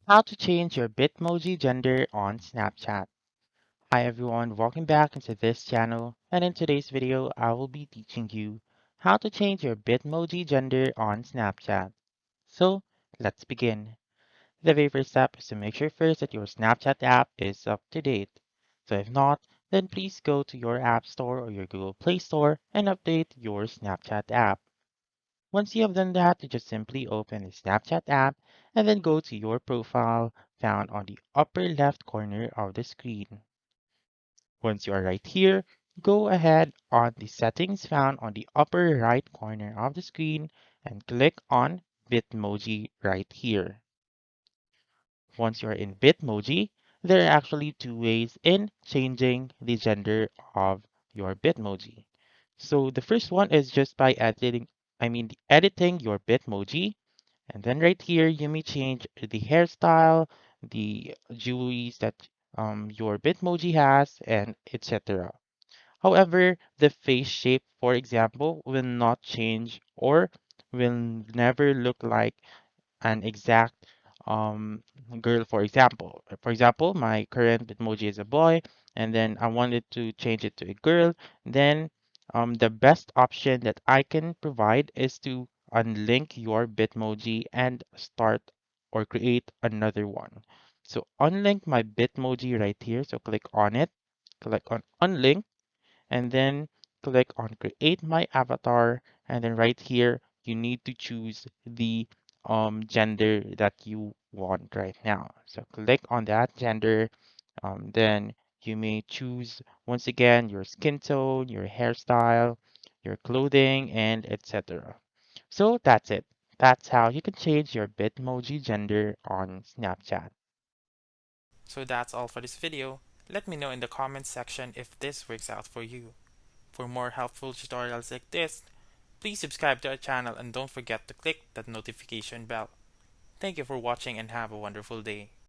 How to change your Bitmoji gender on Snapchat. Hi everyone, welcome back into this channel, and in today's video I will be teaching you how to change your Bitmoji gender on Snapchat. So let's begin. The very first step is to make sure first that your Snapchat app is up to date. So if not, then please go to your App Store or your Google Play Store and update your Snapchat app. Once you have done that, you just simply open the Snapchat app and then go to your profile found on the upper left corner of the screen. Once you are right here, go ahead on the settings found on the upper right corner of the screen and click on Bitmoji right here. Once you're in Bitmoji, there are actually two ways in changing the gender of your Bitmoji. So the first one is just by editing your Bitmoji. And then right here, you may change the hairstyle, the jewelries that your Bitmoji has, and etc. However, the face shape, for example, will not change or will never look like an exact um, girl, for example. For example, my current Bitmoji is a boy, and then I wanted to change it to a girl. Then the best option that I can provide is to unlink your Bitmoji and start or create another one. So unlink my Bitmoji right here. So click on it, click on unlink, and then click on create my avatar, and then right here you need to choose the gender that you want right now. So click on that gender, then you may choose once again your skin tone, your hairstyle, your clothing, and etc. So that's it. That's how you can change your Bitmoji gender on Snapchat. So that's all for this video. Let me know in the comments section if this works out for you. For more helpful tutorials like this, please subscribe to our channel and don't forget to click that notification bell. Thank you for watching and have a wonderful day.